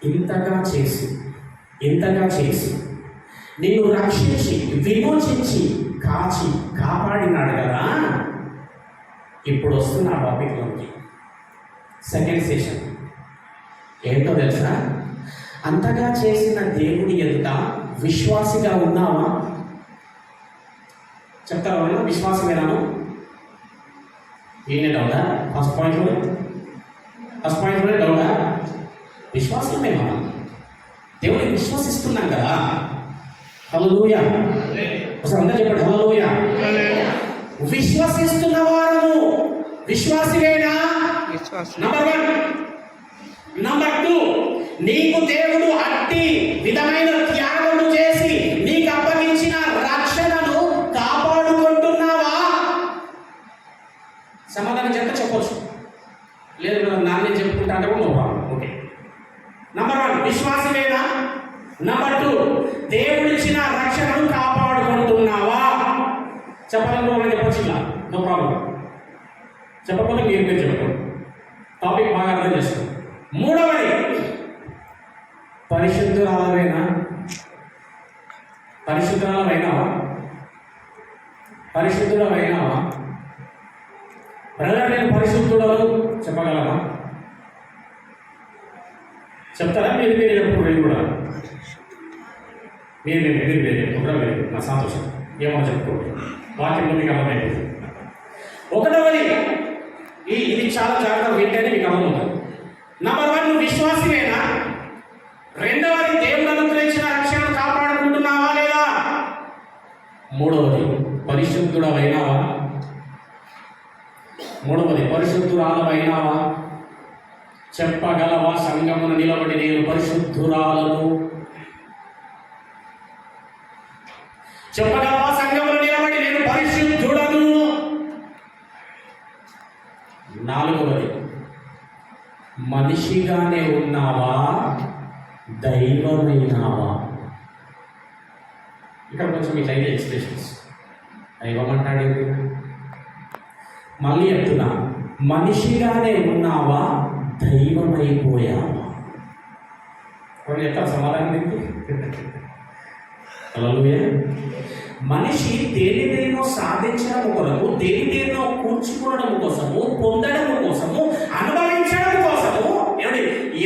ఇంతగా చేసి నిన్ను రక్షించి విమోచించి కాచి కాపాడినాడు కదా. ఇప్పుడు వస్తున్న ఆ టాపిక్లోకి సెకండ్ సెషన్ ఏంటో తెలుసా? అంతగా చేసిన దేవుడి ఎదుట విశ్వాసిగా ఉన్నావా? చెప్తారా? విశ్వాసమేనాను? ఏనే డౌటా? ఫస్ట్ పాయింట్లోనే డౌటా? విశ్వాసమే మనం దేవుడిని విశ్వసిస్తున్నాం కదా. హల్లెలూయా. ఒకసారి అందరూ చెప్పండి హల్లెలూయా. విశ్వసిస్తున్న వారము విశ్వాసివేనా? నంబర్ 1. నంబర్ 2, నీకు దేవుడు అట్టి విధమైన త్యాగము చేసి నీకు అప్పగించిన రక్షణను కాపాడుకుంటున్నావా? సమాధానం చెప్పొచ్చు. లేదు కదా, నాన్నే చెప్పుకుంటా అంటే కూడా ఓకే. నంబర్ 1 విశ్వాసమేనా? నంబర్ 2 దేవుడిచ్చిన రక్షణను కాపాడుకుంటున్నావా? చెప్పాలని చెప్పచ్చు, ఇలా నో ప్రాబ్లం. చెప్పకపోతే మీరు చెప్పండి, టాపిక్ బాగా అర్థం చేసుకోండి. 3వది పరిశుద్ధురాలవేనా? పరిశుద్ధురాలైనావా? బ్రదర్ నేను పరిశుద్ధుడను చెప్పగలమా? చెప్తారా? మీరు చెప్పుకోండి. కూడా మీరు చెప్పుకుంటారా? మీరు నా సంతోషం. ఏమో చెప్పుకోండి, వాక్యంలో మీకు అర్థమైంది. 1వది ఇది చాలా జాగ్రత్తగా వింటేనే మీకు అర్థమవుతుంది. నంబర్ 1 నువ్వు విశ్వాసమేనా? 2వది దేవుడు అనుగ్రహించిన రక్షణను కాపాడుకుంటున్నావా లేదా? 3వది పరిశుద్ధుడవైనావా? 3వది పరిశుద్ధురాలవైనావా? చెప్పగలవా సంఘమున నిలబడి నేను పరిశుద్ధురాలను? చెప్పగలవా సంఘమున నిలబడి నేను పరిశుద్ధుడను? 4వది మనిషిగానే ఉన్నావా? దైవమైనావా? ఇక్కడ కొంచెం ఇట్లా ఎక్స్ప్రెషన్స్ దైవం అంటాడేంటి? మళ్ళీ చెప్తున్నా, మనిషిగానే ఉన్నావా? దైవమైపోయావా? కొన్ని ఎట్లా సమాధానం ఏంటి? హల్లెలూయా. మనిషి దేనిదేనో సాధించడం కొరకు, దేనిదేనో కూర్చుకోవడం కోసము, పొందడం కోసము, అనుభవించడం కోసము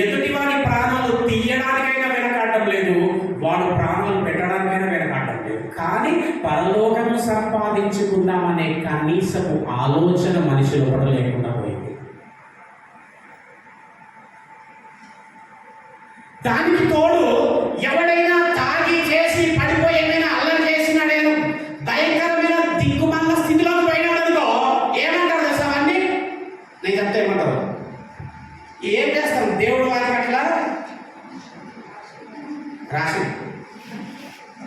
ఎదుటి వారి ప్రాణాలు తీయడానికైనా వెనకాడడం లేదు, వాడు ప్రాణాలు పెట్టడానికైనా వెనకాడడం లేదు. కానీ పరలోకము సంపాదించుకుందామనే కనీసము ఆలోచన మనిషిలో కూడా లేకుండా పోయింది. దానికి తోడు ఎవడైనా తాగి చేసి పడిపోయి ఏమైనా అల్లరి చేసినాడేను భయంకరమైన దిక్కుమాల స్థితిలోకి పోయినాడనుకో ఏమంటారు తెలుసా? అవన్నీ నేను చెప్తే ఏమంటారు? ఏం చేస్తాం? దేవుడు వారికి అట్లా రాసిండు.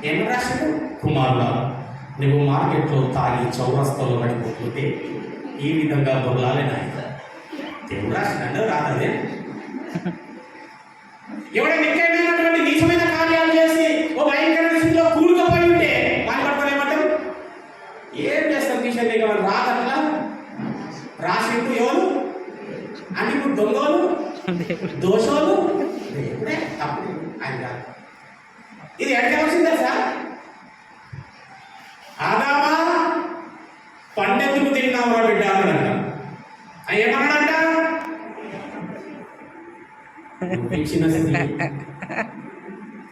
ఏమని రాసిండు? కుమారుడా, నువ్వు మార్కెట్లో తాగి చౌరస్తాలో పడిపోతుంటే ఈ విధంగా బొర్లాలే నాయన. దేవుడు రాసిండు, రాదదే. ఎవడైనా నిత్యమైనటువంటి నీచమైన కార్యాలు చేసి ఓ భయంకరమైన స్థితిలో కూడుకుపోయి ఉంటే వాని పట్టుకొని ఏమంటారు? ఏం చేస్తాం? తీసేది వాళ్ళు రాదట్లా రాసిండు. ఎవరు అని? ఇప్పుడు దొంగలు, దోషోలు, దేవుడే తప్పు ఆయన కాదు. ఇది ఎడకవలసిందా సార్? ఆదామా పండెందుకు తిన్నావు బిడ్డ అన్నాడంట. ఏమన్నాడంట? ఇచ్చిన స్త్రీ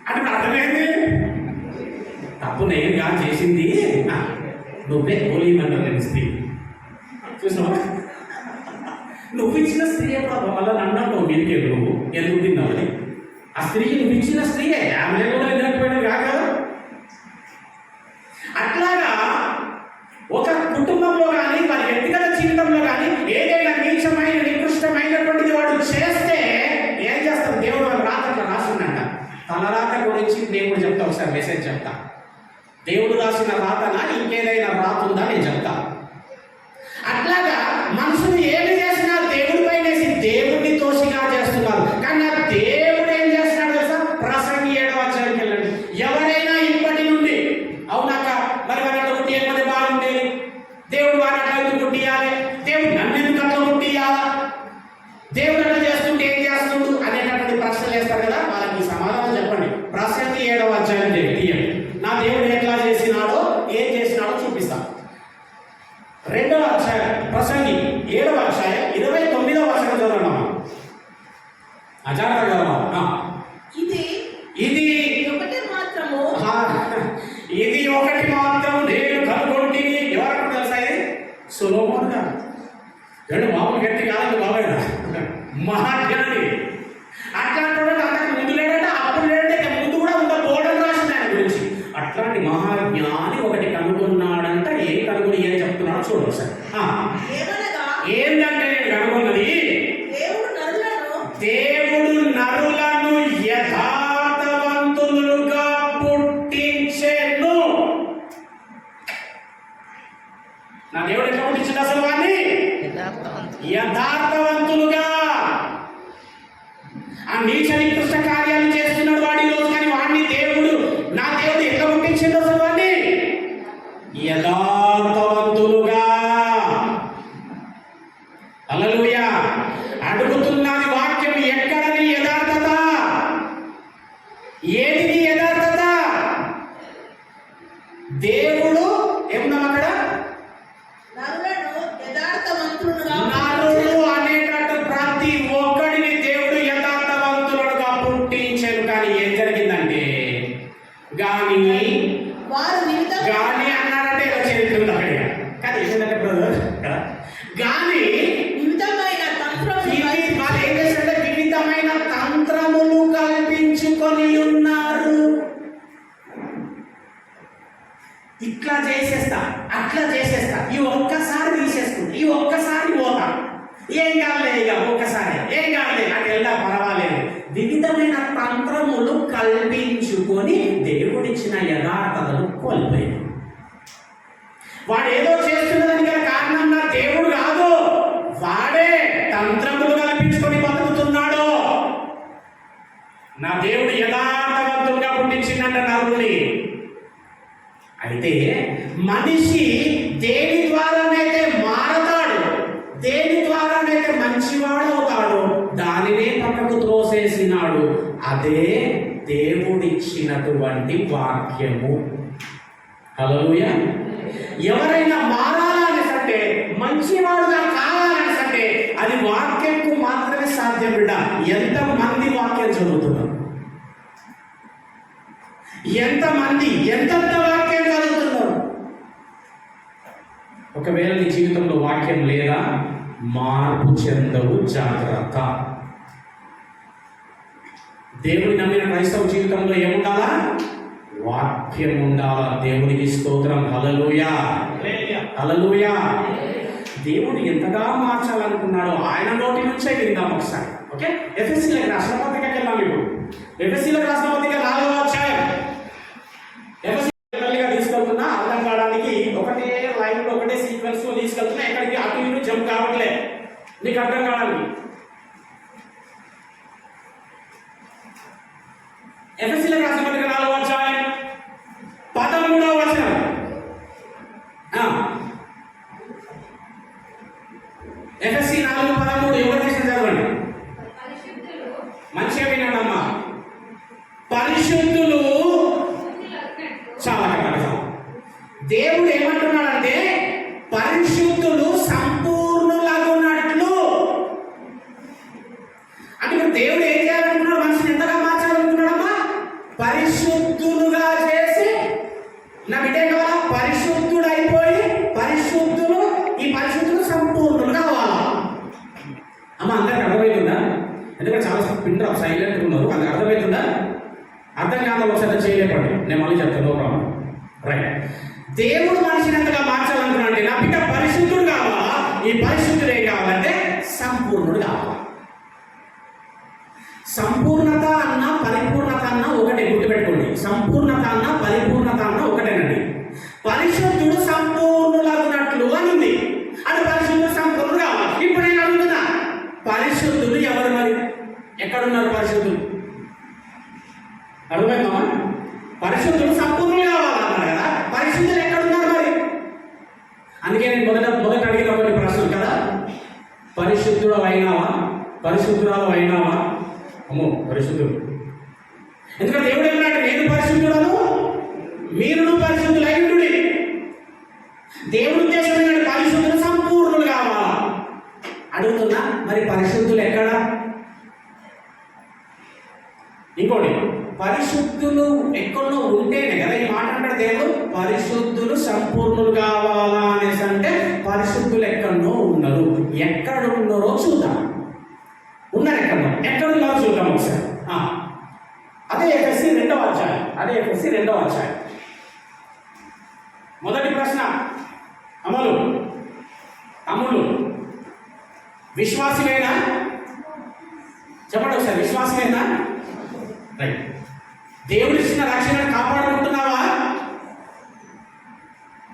అంటే అర్థమైంది. తప్పు నేనుగా చేసింది, నువ్వే పోలీమంటారు. నేను స్త్రీ చూసినావా? నువ్వు ఇచ్చిన స్త్రీ వల్ల నన్ను మీరికి నువ్వు ఎందుకు తిన్నావని? ఆ స్త్రీకి నువ్వు ఇచ్చిన స్త్రీయే, ఆమె కూడా ఎదురైపోయినది కాదు. అట్లాగా ఒక కుటుంబంలో కానీ వారి వ్యక్తిగత జీవితంలో కానీ ఏదైనా నీచమైన నికృష్టమైనటువంటిది వాడు చేస్తే ఏం చేస్తాం? దేవుడు వాళ్ళ రాతట్లో రాసిందంట. తన రాత గురించి దేవుడు చెప్తా, ఒకసారి మెసేజ్ చెప్తా. దేవుడు రాసిన రాతనా ఇంకేదైనా రాత ఉందా నేను చెప్తా. అట్లాగా మనుషులు ఏమి చేసినా దేవుడి పైన దేవుడిని తోసిగా చేస్తున్నారు. కానీ ఆ దేవుడు ఏం చేస్తున్నాడు తెలుసా? ప్రసంగి 7వ అధ్యాయానికి వెళ్ళండి. ఎవరైనా ఇప్పటి నుండి అవునాక మరి వారి అట్లా కుట్టి ఏమది బాగుండేది, దేవుడు వారి అట్లా ఎందుకు కుట్టియాలి, దేవుడు నన్ను ఎందుకు అట్లా కుట్టియాలా, దేవుడు అట్లా చేస్తుంటే ఏం చేస్తుండు అనేటటువంటి ప్రశ్నలు వేస్తారు కదా. జాగ్రత్త కదా. ఇది ఇది ఒకటి మాత్రము ఇది ఒకటి మాత్రం నేను కనుగొంటిని. ఎవరికి తెలుసా ఇది? సొలొమోను గారు. రెండు మామూలు గట్టి కాదు బాబాయ్, మహాజ్ఞాని. అట్లాంటి అంతకు ముందు లేడంటే అప్పుడు లేడంటే ముందు కూడా ఉందా బోర్డర్ రాసింది ఆయన గురించి. అట్లాంటి మహాజ్ఞాని ఒకటి కనుగొన్నాడంట. ఏం కనుగొని ఏం చెప్తున్నాడో చూడండి సార్. ఏంటంటే నేను కనుగొన్నది, దేవుడు నరులను యథార్థవంతులుగా పుట్టించెను. నా దేవుడు ఎట్లా పుట్టించింది అసలు వాడిని? యథార్థవంతులుగా. ఆ నీచ నికృష్ట కార్యాలు చేస్తున్నాడు వాడి రోజు, కానీ వాడిని నా దేవుడు ఎట్లా పుట్టించింది అసలు వాడిని? యథార్థవంతులుగా. హల్లెలూయా. అడుగుతున్నది వాక్యం, ఎక్కడని యథార్థత? ఏది యథార్థత? దేవుడు ఏమన్నా అక్కడ నరులు అనేటట్టు ప్రతి ఒక్కడిని దేవుడు యథార్థవంతులుగా పుట్టించాడు. కానీ ఏం జరిగిందంటే గాని అన్నారంటే ఏదో చరిత్ర ఉంది అక్కడ. కానీ ఏంటంటే బ్రదర్ కదా, గాని వాళ్ళు ఏం చేశారంటే వివిధమైన తంత్రములు కల్పించుకొని ఉన్నారు. ఇట్లా చేసేస్తా, అట్లా చేసేస్తా, ఈ ఒక్కసారి తీసేసుకుంటా, ఈ ఒక్కసారి పోతా, ఏం కాదులే, ఇక ఒక్కసారి ఏం కాదులే, అటు వెళ్దా పర్వాలేదు. వివిధమైన తంత్రములు కల్పించుకొని దేవుడిచ్చిన యథార్థతను కోల్పోయాడు. వాడు ఏదో చేస్తున్నదానికి గల కారణం నా దేవుడు కాదు, వాడే తంత్రములు కల్పించుకొని బతుకుతున్నాడు. నా దేవుడు యథార్థవంతులుగా పుట్టించిందంట నరుని. అయితే మనిషి దేని ద్వారానైతే మారతాడు, దేని ద్వారానైతే మంచివాడు అవుతాడో దానినే పక్కకు త్రోసేసినాడు. అదే దేవుడిచ్చినటువంటి వాక్యము. హల్లెలూయా. ఎవరైనా మారాలనేసంటే, మంచివాడుగా కావాలనేసంటే అది వాక్యంకు మాత్రమే సాధ్యం. బిడ్డ, ఎంతమంది వాక్యం చదువుతున్నారు? ఎంతమంది ఎంతెంత వాక్యం చదువుతున్నారు? ఒకవేళ నీ జీవితంలో వాక్యం లేదా, మార్పు చెందవు, జాగ్రత్త. దేవుని నమ్మిన క్రైస్తవ జీవితంలో ఏముండాలా? వాక్యం ఉండాలా. దేవునికి స్తోత్రం. హల్లెలూయా, హల్లెలూయా. దేవుడు ఎంతగా మార్చాలనుకున్నాడో ఆయన నోటి నుంచే విందాం ఒకసారి. ఓకే, ఎఫెసీలకు రాసిన పత్రికకి వెళ్దాం. ఇప్పుడు ఎఫెసీలకు రాసిన పత్రిక 4వ అధ్యాయం. ఎఫెసీలుగా తీసుకెళ్తున్నా, అర్థం కావడానికి ఒకటే లైన్ లో ఒకటే సీక్వెన్స్ లో తీసుకెళ్తున్నా, ఎక్కడికి అటు ఇటు జంప్ కావట్లే, నీకు అర్థం కావడానికి. ఎఫెసీలకు రాసిన పత్రిక 4వ అధ్యాయం 13వ వచనం. ఎఫెసీ 4:13 ఎవరు చేసిన చదవండి, మంచిగా వినాడమ్మా. పరిశుద్ధులు. చాలా కరెక్ట్. దేవుడు ఏమంటున్నాడంటే పరిశుద్ధులు సంపూర్ణులగునట్లు. అంటే దేవుడు ఏం చేయాలనుకున్నాడు? మనిషిని ఎంతగా మార్చాలనుకున్నాడమ్మా? పరిశుద్ధులుగా చేసి, నా బిడ్డ కావాలా? పరిశుద్ధుడు అయిపోయి పరిశుద్ధులు, ఈ పరిశుద్ధులు సంపూర్ణులు కావాలా? అమ్మ, అందరికి అర్థమవుతుందా? ఎందుకంటే చాలా పిండ్ర సైలెంట్ ఉన్నారు, అందుకు అర్థమవుతుందా? అర్థం కాదు ఒకసారి చేయలేపండి, నేను మళ్ళీ చెప్తాను. No problem. రైట్. దేవుడు మనిషిని ఎంతగా మార్చాలనుకున్నాడు? నా బిడ్డ పరిశుద్ధుడు కావాలా? ఈ పరిశుద్ధుడు ఏం కావాలంటే సంపూర్ణుడు కావాలా. సంపూర్ణత అన్న పరిపూర్ణత అన్న ఒకటే, గుర్తుపెట్టుకోండి. సంపూర్ణత అన్న పరిపూర్ణత అన్న ఒకటేనండి. పరిశుద్ధుడు సంపూర్ణులగునట్లు అని ఉంది. అది పరిశుద్ధుడు సంపూర్ణుడు కావాలి. ఇప్పుడు నేను అడుగుతున్నా, పరిశుద్ధులు ఎవరు? మరి ఎక్కడున్నారు పరిశుద్ధులు? అడుగుతామా? పరిశుద్ధులు సంపూర్ణులు కావాలన్నారు కదా, పరిశుద్ధులు ఎక్కడున్నారు మరి? అందుకే నేను మొదట అడిగిన కొన్ని ప్రశ్నలు కదా. పరిశుద్ధుడు అయినావా? పరిశుద్ధురాలు అయినావా? అమ్మో, పరిశుద్ధుడు. ఎందుకంటే దేవుడు ఏమన్నాడు? నేను పరిశుద్ధుడను, మీరును పరిశుద్ధులైనడి. దేవుడు ఉద్దేశం ఏంటంటే పరిశుద్ధులు సంపూర్ణులు కావాలా. అడుగుతున్నా, మరి పరిశుద్ధులు ఎక్కడ? ఇంకోటి, పరిశుద్ధులు ఎక్కడో ఉంటేనే కదా ఈ మాట అంటాడు దేవుడు. పరిశుద్ధులు సంపూర్ణులు కావాలా అనేసి అంటే పరిశుద్ధులు ఎక్కడో ఉన్నారు. ఎక్కడ ఉన్నారో చూద్దాం. ఉన్నారు ఎక్కడున్నారో చూద్దాం ఒకసారి. అదే ఎఫెసీ 2వ అధ్యాయం. మొదటి ప్రశ్న, అమ్ములు విశ్వాసమేనా? చెప్పండి ఒకసారి, విశ్వాసమేనా? రైట్. దేవుడు ఇచ్చిన రక్షణను కాపాడుకుంటున్నావా?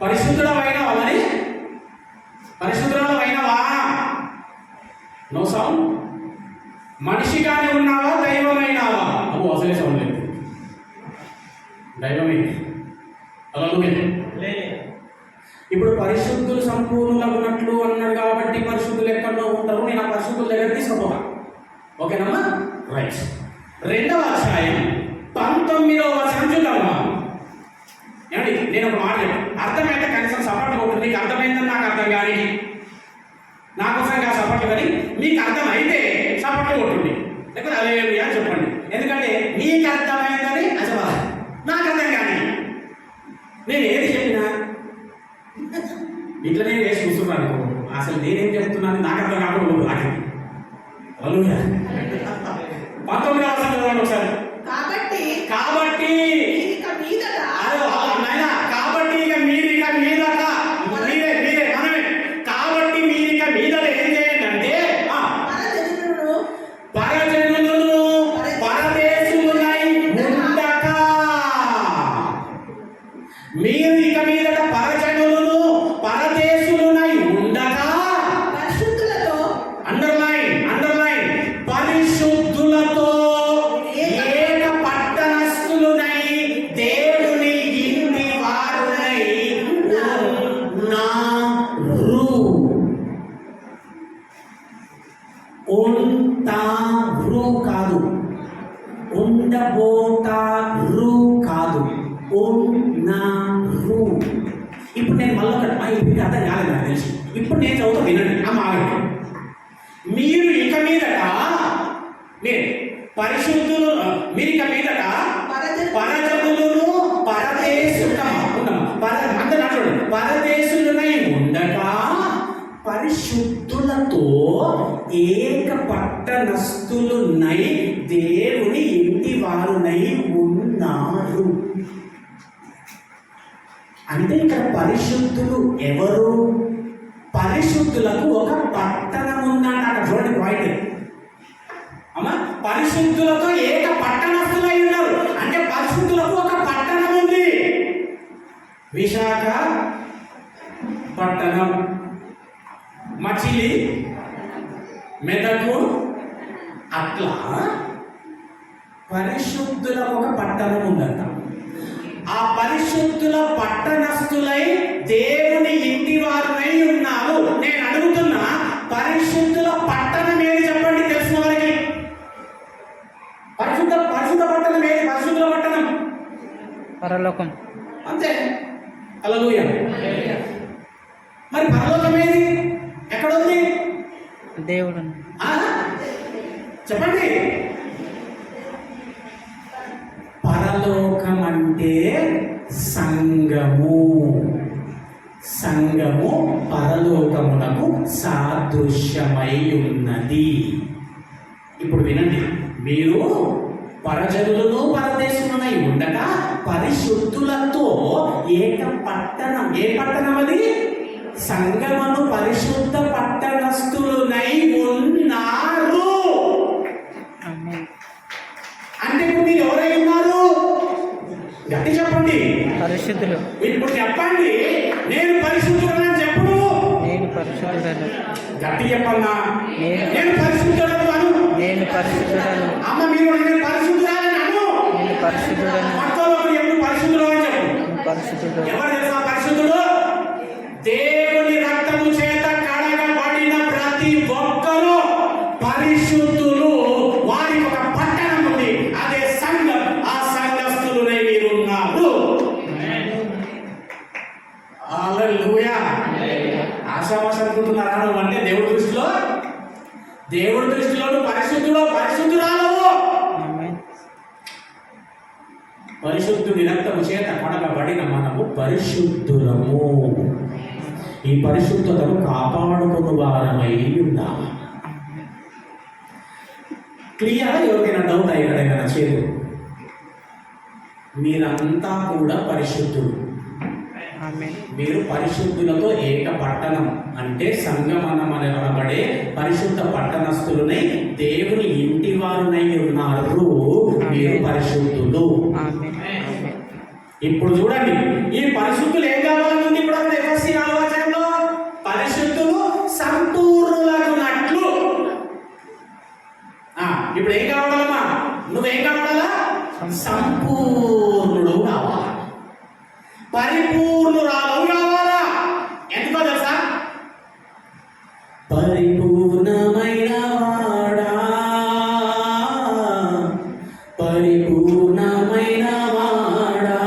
పరిశుద్ధుడమైనవా? మరి పరిశుద్ధుడమైనవా? No sound. మనిషిగానే ఉన్నావా? దైవమైనావా? అసలే సౌండ్ లేదు. దైవమే. అలా ఇప్పుడు పరిశుద్ధులు సంపూర్ణులగునట్లు అన్నాడు కాబట్టి పరిశుద్ధులు ఎక్కడో ఉంటారు. నేను ఆ పరిశుద్ధుల దగ్గర తీసుకుపోతా. ఓకేనమ్మా? రైట్. 2వ అధ్యాయం 19వ వచనం చూద్దామా? ఏమండి, నేను ఒక మాట అర్థమైతే కనీసం సపోర్ట్ కొట్టు. నీకు అర్థమైందని నాకు అర్థం కానీ, నాకోసం కాదు సపోర్ట్, కానీ మీకు అర్థమైతే సపోర్ట్ కొట్టుండి, లేకపోతే హల్లెలూయా అని చెప్పండి. ఎందుకంటే నీకు అర్థమైందని అసలు నాకు అర్థం కానీ నేను ఏది చెప్పినా ఇట్లనే వేసి కూర్చున్నాను. అసలు నేనేం చెప్తున్నాను నాకు అర్థం కాకుండా నాకు. హల్లెలూయా. 19వ వచనం చదవండి ఒకసారి. కాబట్టి కాబట్టి ఇక మీదట ఏం చేయండి అంటే పరజనులను పరదేశులై ఉండక, మీరు ఇక మీదట పరజనులను పరదేశులై ఉండక పరిశుద్ధులతో, అండర్లైన్ పరిశుద్ధులతో ఏక పట్టణస్థులునై దేవుని ఇంటి వారునై ఉంటారు కాదు, ఉండబోతారు కాదు, ఉన్నారు. ఇప్పుడు నేను మళ్ళీ ఇప్పుడు అర్థం కాలేదు నాకు తెలిసి. ఇప్పుడు నేను చదువుతా వినండి. ఆగండి. మీరు ఇక మీదట పరిశుద్ధులు, మీరు ఇక మీదట పరజనులను పరదేశులనై ఉండగా పరిశుద్ధులతో ఏక పట్టణస్థులునై దేవుని ఇంటి వారునై ఉన్నారు. అంటే ఇక్కడ పరిశుద్ధులు ఎవరు? పరిశుద్ధులకు ఒక పట్టణం ఉందంట. అక్కడ చూడండి పాయింట్ అమ్మా. పరిశుద్ధులతో ఏక పట్టణస్థులై ఉన్నారు అంటే పరిశుద్ధులకు ఒక పట్టణం ఉంది. విశాఖ పట్టణం, మచిలి, మెదకు, అట్లా పరిశుద్ధులకు ఒక పట్టణం ఉందంట. ఆ పరిశుద్ధుల పట్టణస్థులై దేవుని ఇంటి వారునై ఉన్నారు. నేను అడుగుతున్నా, పరిశుద్ధుల పట్టణం ఏది చెప్పండి తెలిసిన వారికి. పరిశుద్ధ పట్టణం ఏది? పరిశుద్ధుల పట్టణం పరలోకం. అంతే. హల్లెలూయా. మరి పరలోకం ఏది? ఎక్కడుంది? దేవుడు. చెప్పండి. పరలోకం అంటే సంఘము. పరలోకమునకు సాదృశ్యమై ఉన్నది. ఇప్పుడు వినండి, మీరు పరజనులను పరదేశమునై ఉండగా పరిశుద్ధులతో ఏక పట్టణం. ఏ పట్టణం అది? సంఘమును పరిశుద్ధ పట్టణస్థులునై ఉన్నారు. అంటే ఇప్పుడు మీరు ఎవరై ఉన్నారు? గట్టి చెప్పండి. పరిశుద్ధులు. ఇప్పుడు చెప్పండి, నేను పరిశుద్ధుడని చెప్పుడు. నేను పరిశుద్ధుడను. గట్టి చెప్పన్నా. నేను పరిశుద్ధుడను అను. నేను పరిశుద్ధుడను. అమ్మ మీరు నేను పరిశుద్ధుడని అను. నేను పరిశుద్ధుడను. మొత్తంలో ఎప్పుడు పరిశుద్ధుడు అని చెప్పు. పరిశుద్ధుడు. ఎవరు తెలుసా పరిశుద్ధుడు? దేవుని రక్తము చేత కడగబడిన ప్రతి ఒక్కరూ పరిశుద్ధులు. వారికి ఒక పట్టణం ఉంది, అదే సంఘం. ఆ సంఘస్థులునై మీరు ఉన్నారు. హల్లెలూయా. ఆశావాస అనుకుంటున్నారా నువ్వు? అంటే దేవుడి దృష్టిలో నువ్వు పరిశుద్ధురాలవు. పరిశుద్ధుని రక్తము చేత కొనగబడిన మనము పరిశుద్ధులము. ఈ పరిశుద్ధతను కాపాడుకుని వారమై ఉండాలి. క్లియర్? ఎవరికైనా డౌట్ ఎక్కడైనా చేరు? మీరంతా కూడా పరిశుద్ధులు. ఆమేన్. మీరు పరిశుద్ధులతో ఏక పట్టణం అంటే సంగమనం అని అనబడే పరిశుద్ధ పట్టణస్థులనై దేవుని ఇంటి వారునై ఉన్నారు. మీరు పరిశుద్ధులు. ఆమేన్. ఆమేన్. ఇప్పుడు చూడండి, ఈ పరిశుద్ధులు ఏం కావాలని ఇప్పుడు అక్కడ ఎఫెసీ 4వ అధ్యాయంలో పరిశుద్ధులు సంపూర్ణులగునట్లు. ఇప్పుడు ఏం కావాలమ్మా? నువ్వేం కావాలా? సంపూర్ణుడు కావాలా, పరిపూర్ణురాలు కావాలా. ఎందుకో తెలుసా? పరిపూర్ణమైన వాడా, పరిపూర్ణమైన వాడా,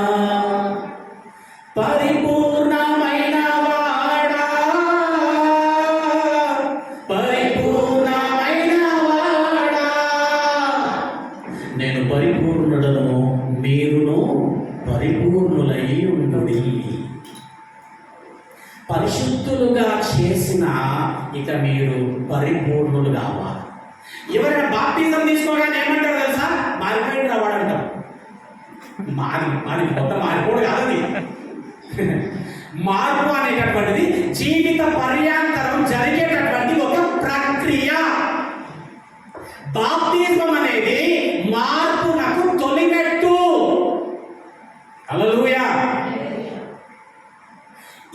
పరిపూర్ణమైన వాడా, పరిపూర్ణమైన వాడా. నేను పరిపూర్ణుడను, మీరును పరిపూర్ణులై ఉండుడి. పరిశుద్ధులుగా చేసిన ఇక మీరు పరిపూర్ణులు కావాలి. ఎవరైనా బాప్టిజం తీసుకోగానే ఏమంటారు తెలుసా? మారిపోయింది రావాడు అంటాం. మారి కొత్త మారిపోడు కాదు. మార్పు అనేటటువంటిది జీవిత పర్యాంతరం జరిగేటటువంటి ఒక ప్రక్రియ. బాప్టిజం అనేది మార్పునకు తొలిమెట్టు. హల్లెలూయా.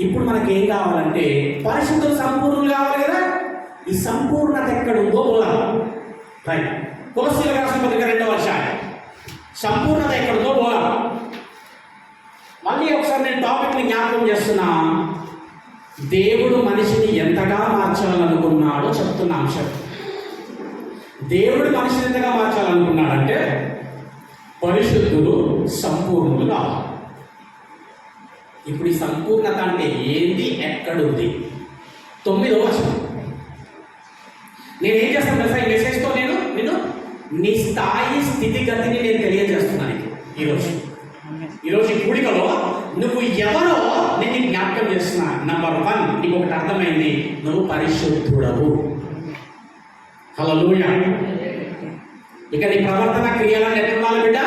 ఇప్పుడు మనకి ఏం కావాలంటే పరిశుద్ధులు సంపూర్ణులు కావాలి కదా. ఈ సంపూర్ణత ఎక్కడుందో పోదాం. రైట్. కొలస్సీయులకు రాసిన పత్రిక 2వ అధ్యాయం సంపూర్ణత ఎక్కడుందో పోదాం. మళ్ళీ ఒకసారి నేను టాపిక్ని జ్ఞాపకం చేస్తున్నా. దేవుడు మనిషిని ఎంతగా మార్చాలనుకున్నాడో చెప్తున్న అంశం. దేవుడు మనిషిని ఎంతగా మార్చాలనుకున్నాడంటే పరిశుద్ధులు సంపూర్ణులు కావాలి. ఇప్పుడు ఈ సంపూర్ణత అంటే ఏంది, ఎక్కడుంది? 9వ వచనం. నేనేం చేస్తాను తెలుసా? ఈ మెసేజ్తో నేను నీ స్థాయి స్థితిగతిని నేను తెలియజేస్తున్నాను ఈరోజు. ఈ కూడికలో నువ్వు ఎవరో నేను జ్ఞాపకం చేస్తున్నా. నంబర్ 1, నీకు ఒకటి అర్థమైంది, నువ్వు పరిశుద్ధుడవు. హల్లెలూయా. ఇక నీ ప్రవర్తన క్రియలను ఎట్లుండాలి బిడ్డ?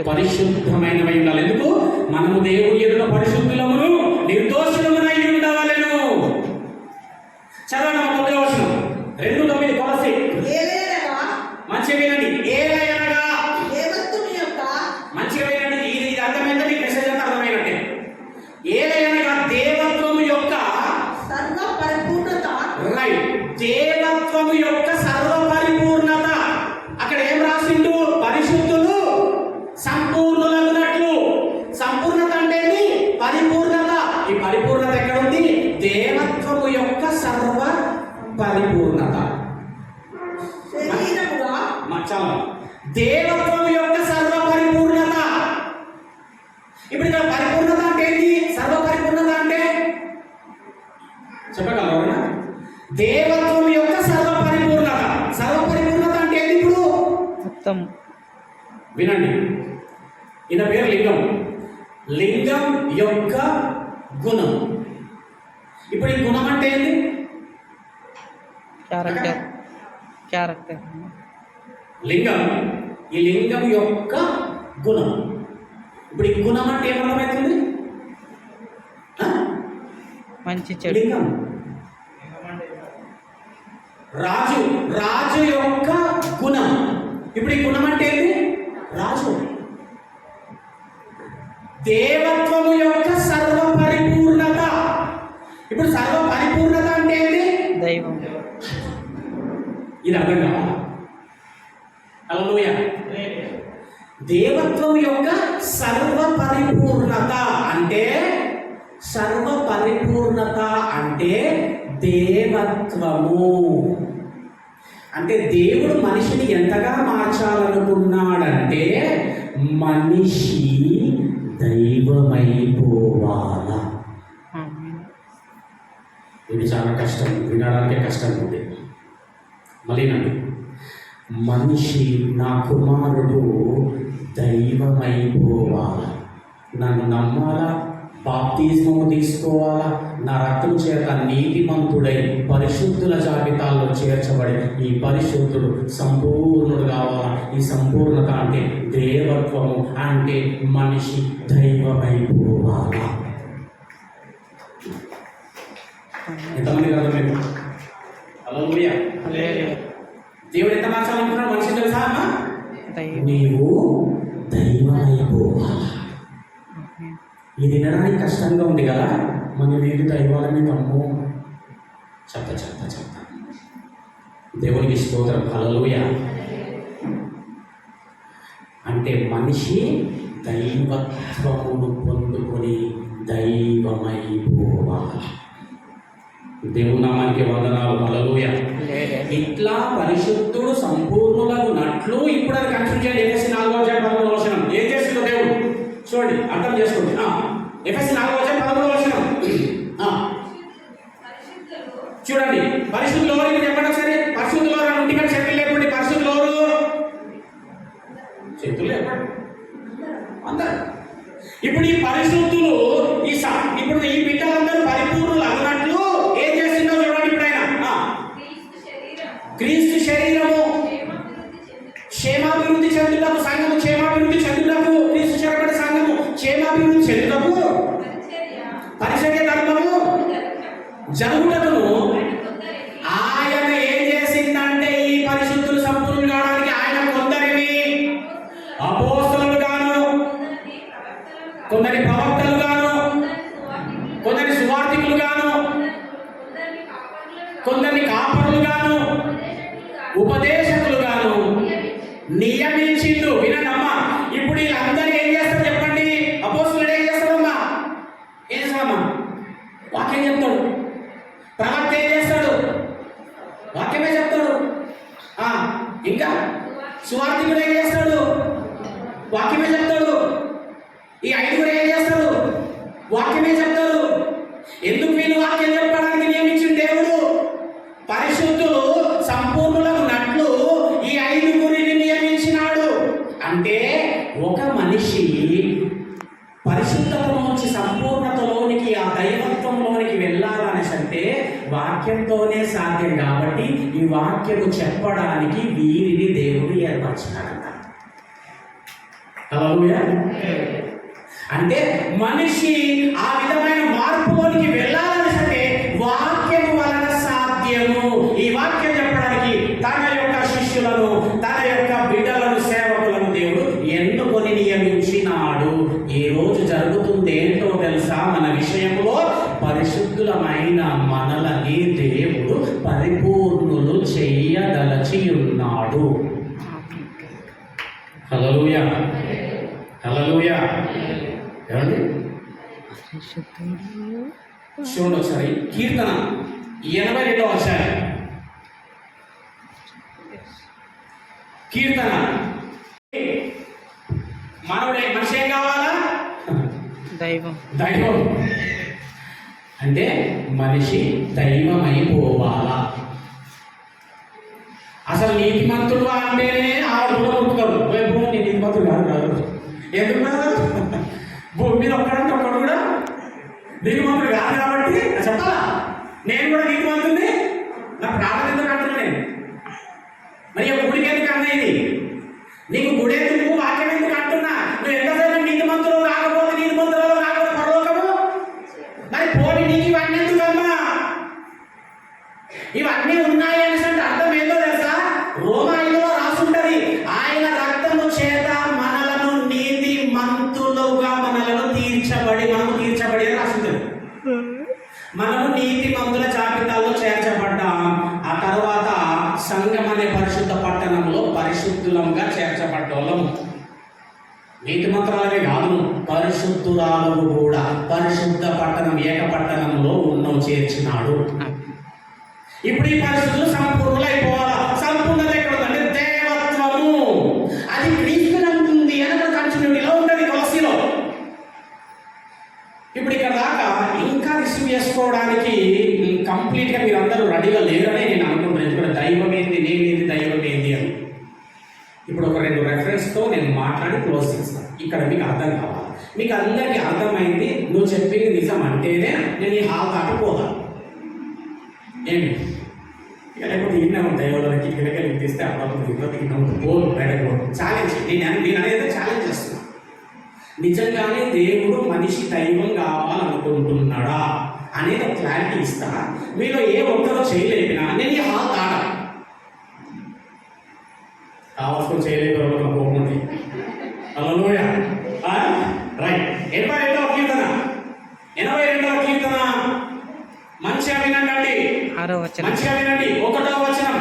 పరిశుద్ధమైనవై ఉండాలి. ఎందుకు? మనము దేవుని ఎదుట పరిశుద్ధులమును నిర్దోషులమునై ఉండవలెను. చదవండి 9వ వచనం. 2:9 కొలస్సీ. ఏలయనగా మంచిగా వినండి. ఏలయనగా దేవత్వము యొక్క మంచిగా వినండి. ఇది అర్థమైందా? మీకు మెసేజ్ అంతా అర్థమైనట్టే. ఏలయనగా దేవత్వము యొక్క సర్వ పరిపూర్ణత. రైట్. దేవత్వము యొక్క సర్వ పరిపూర్ణత. అక్కడ ఏం రాసిండు? పరిశుద్ధులు సంపూర్ణులగునట్లు. సంపూర్ణత అంటే పరిపూర్ణత. ఈ పరిపూర్ణత ఎక్కడుంది? దేవత్వము యొక్క సర్వ పరిపూర్ణత. శరీరముగా చాలా దేవత్వము యొక్క సర్వ పరిపూర్ణత. ఇప్పుడు ఇక్కడ పరిపూర్ణత అంటే ఏంటి? సర్వ పరిపూర్ణత అంటే చెప్పగలరా? దేవత్వం యొక్క సర్వ పరిపూర్ణత. సర్వ పరిపూర్ణత అంటే ఏంటి? ఇప్పుడు మొత్తం వినండి. ఈయన పేరు లింగం. లింగం యొక్క గుణం. ఇప్పుడు ఈ గుణం అంటే ఏంటి? క్యారెక్టర్. లింగం. ఈ లింగం యొక్క గుణం. ఇప్పుడు ఈ గుణం అంటే ఏమర్థమవుతుంది? మంచి చెడు. లింగం. రాజు యొక్క గుణం. ఇప్పుడు ఈ గుణం అంటే ఏంటి? రాజు. దేవత్వము యొక్క సర్వ పరిపూర్ణత. ఇప్పుడు సర్వ పరిపూర్ణత అంటే ఏంటి? దైవం. ఇది అర్థం కావాలా? హల్లెలూయా. దేవత్వం యొక్క సర్వ పరిపూర్ణత అంటే సర్వ పరిపూర్ణత అంటే దేవత్వము. అంటే దేవుడు మనిషిని ఎంతగా మార్చాలనుకున్నాడంటే మనిషి దైవమైపోవాలా. ఇది చాలా కష్టం, వినడానికే కష్టం ఉంది. మళ్ళీ మనిషి నా కుమారుడు దైవ దైవమైపోవాలా. నన్ను నమ్మాలా, బాప్తిజము తీసుకోవాలా, నా రక్తం చేత నీతిమంతుడై పరిశుద్ధుల జాబితాల్లో చేర్చబడి ఈ పరిశుద్ధుడు సంపూర్ణుడు కావాలా. ఈ సంపూర్ణత అంటే దేవత్వము, అంటే మనిషి దైవమైపోవాలా. ఎంతమంది కదా మీరు? హల్లెలూయా. దేవుడు ఎంత మార్చాలనుకున్నాడు మనిషి తెలుసా అమ్మా? నీవు దైవమైపోవాలా. ఇది వినడానికి కష్టంగా ఉంది కదా, మన నేను దైవాలని నమ్ము చెప్తా. దేవునికి స్తోత్రం. హల్లెలూయా. అంటే మనిషి దైవత్వమును పొందుకొని దైవమైపోవాలి. దేవుని నామానికి వందనాలు. హల్లెలూయా. ఇట్లా పరిశుద్ధుడు సంపూర్ణులకు నట్లు. ఇప్పుడు అది కన్ఫ్యూజ్ చేయండి. ఎఫెసీ 4:13 ఏం చేసిందో దేవుడు చూడండి, అర్థం చేసుకోండి. ఎఫెసీ 4:13 చూడండి. పరిశుద్ధులు ఎవరు? ఇప్పుడు చెప్పండి ఒకసారి. పరిశుద్ధులు ఎవరు? ఇంటికి చేతులు లేకుండా పరిశుద్ధులు ఎవరు? చేతులు లేకుండా అందరు. ఇప్పుడు ఈ పరిశుద్ధులు ఇప్పుడు ఈ బిడ్డలందరూ పరిపూర్ణులు అన్నట్లు ఏం చేస్తుందో చూడండి. ఇప్పుడు ఆయన క్రీస్తు శరీరము క్షేమాభివృద్ధి చెందుటకు, సంఘము క్షేమాభివృద్ధి చెందుటకు, క్రీస్తు శరీరపడి సంఘము క్షేమాభివృద్ధి చెందుటకు పరిచర్య ధర్మము జరుగుటకును ఆయన ఏం చేసిందంటే ఈ పరిశుద్ధులు సంపూర్ణులు కావడానికి ఆయన కొందరిని అపోస్తలులు గాను, కొందరి ప్రవక్తలు గాను, కొందరి సువార్థికులు గాను, కొందరిని కాపరులు గాను, ఉపదేశకులు గాను నియమించిండు. వినమ్మా, ఇప్పుడు వీళ్ళందరూ ఏం చేస్తారు చెప్పండి? అపోస్తలుడు ఏం చేస్తాడమ్మా? ఏం చేస్తాడమ్మా? వాక్యం చెప్తాడు. ప్రవక్త ఏం చేస్తాడు? వాక్యమే చెప్తాడు. ఇంకా సువార్థికుడు ఏం చేస్తాడు? వాక్యమే చెప్తాడు. ఈ ఐదుగురు ఏం చేస్తారు? వాక్యమే చెప్తారు. ఎందుకు వీళ్ళు వాక్యం చెప్పడానికి నియమించిన దేవుడు? పరిశుద్ధులు సంపూర్ణులకు నట్లు ఈ ఐదుగురిని నియమించినాడు. అంటే ఒక మనిషి పరిశుద్ధతలోంచి సంపూర్ణతలోనికి, ఆ దైవత్వంలోనికి వెళ్ళాలనేసంటే వాక్యంతోనే సాధ్యం. కాబట్టి ఈ వాక్యము చెప్పడానికి వీరిని దేవుడు ఏర్పరచినాడంట. హల్లెలూయా. అంటే మనిషి ఆ విధమైన మార్పులోనికి వెళ్ళాలనేసంటే వాక్యము వలన సాధ్యము. ఈ వాక్యం చెప్పడానికి తన యొక్క శిష్యులను, తన యొక్క బిడ్డలను, సేవకులను దేవుడు ఎన్నుకొని నియమించినాడు. ఈ రోజు జరుగుతుంది ఏంటో తెలుసా? మన విషయంలో పరిశుద్ధులమైన మనలని దేవుడు పరిపూర్ణులు చెయ్యదలచి ఉన్నాడు. హల్లెలూయా. హల్లెలూయా. ఏమండి? చూడండి ఒకసారి కీర్తన 82వ అధ్యాయం. కీర్తన. మానవుడే మనిషి ఏం కావాలా? దైవం. అంటే మనిషి దైవమైపోవాలా. అసలు నీతిమంతుడు అంటేనే ఆవిడ కూడా పుట్టుతారు. నీతిమంతుడు కాదు. ఎందుకు భూమి మీద ఒక్కడంటే ఒక్కడు కూడా నీతిమంతుడు కాదు. కాబట్టి చెప్పాలా? నేను కూడా నీతిమంతుడిని. నా ప్రాణం ఎందుకు అంటున్నా నేను? మరి గుడికి ఎందుకు అన్నా? ఇది నీకు గుడి ఎందుకు, వాక్యం ఎందుకు అంటున్నా? నువ్వు ఎంతసేపు నీతిమంతులు రాకపోతే, నీతిమంతులలో రాకపోతే పరలోకము మరి పోటీ నీకు ఇవన్నీ ఎందుకమ్మా? ఇవన్నీ ఉన్నాయి అనేసి అర్థం ఏందో తెలుసా? రోమా 5లో రాసుంటది, ఆయన రక్తము చేత మనలను నీతిమంతులుగా మనము తీర్చబడి అని రాసుంటది. మనము నీతిమంతుల జాబితాలో చేర్చబడ్డాం. ఆ తర్వాత సంఘం అనే పరిశుద్ధ పట్టణంలో పరిశుద్ధులంగా చేర్చబడ్డోళ్ళము. నీతిమంతురాలనే కాదు, పరిశుద్ధురాలు కూడా పరిశుద్ధ పట్టణం, ఏక పట్టణంలో ఉన్నవు చేర్చినాడు. ఇప్పుడు ఈ పరిశుద్ధులు సంపూర్ణులు అయిపోవాలా. సంపూర్ణత ఎక్కడ ఉందంటే దేవత్వము. అది క్రీస్తునందుంది అని కంటిన్యూటీలో ఉంటుంది కొలస్సీలో. ఇప్పుడు ఇక్కడ దాకా ఇంకా రిసీవ్ చేసుకోవడానికి కంప్లీట్గా మీరు అందరూ రెడీగా లేరనే నేను అనుకుంటున్నాను. ఇక్కడ దైవం ఏంది, నేనేది, దైవం ఏంది అని. ఇప్పుడు ఒక 2 రెఫరెన్స్తో నేను మాట్లాడి క్లోజ్ చేస్తాను. ఇక్కడ మీకు అర్థం కావాలి. మీకు అందరికీ అర్థమైంది, నువ్వు చెప్పింది నిజం అంటేనే నేను ఈ హాల్ దాటిపోతాను. ఏమి ఇక లేకపోతే ఇన్నే ఉంటాయి, ఎవరికి కిలకెళ్ళి తీస్తే అప్పుడు పోలు బయటకు ఛాలెంజ్. నేను అనేది ఛాలెంజ్ చేస్తున్నాను. నిజంగానే దేవుడు మనిషి దైవం కావాలనుకుంటున్నాడా అనేది ఒక క్లారిటీ ఇస్తా. మీలో ఏ ఒక్కరో చేయలేపినా నేను ఈ హాల్ దాట కావాల్సిన చేయలేదు పోకుండా హల్లెలూయా. రైట్. 82వ కీర్తన, 82వ కీర్తన మంచిగా వినండి, 6వ వచనం. మంచిగా వినండి. 1వ వచనం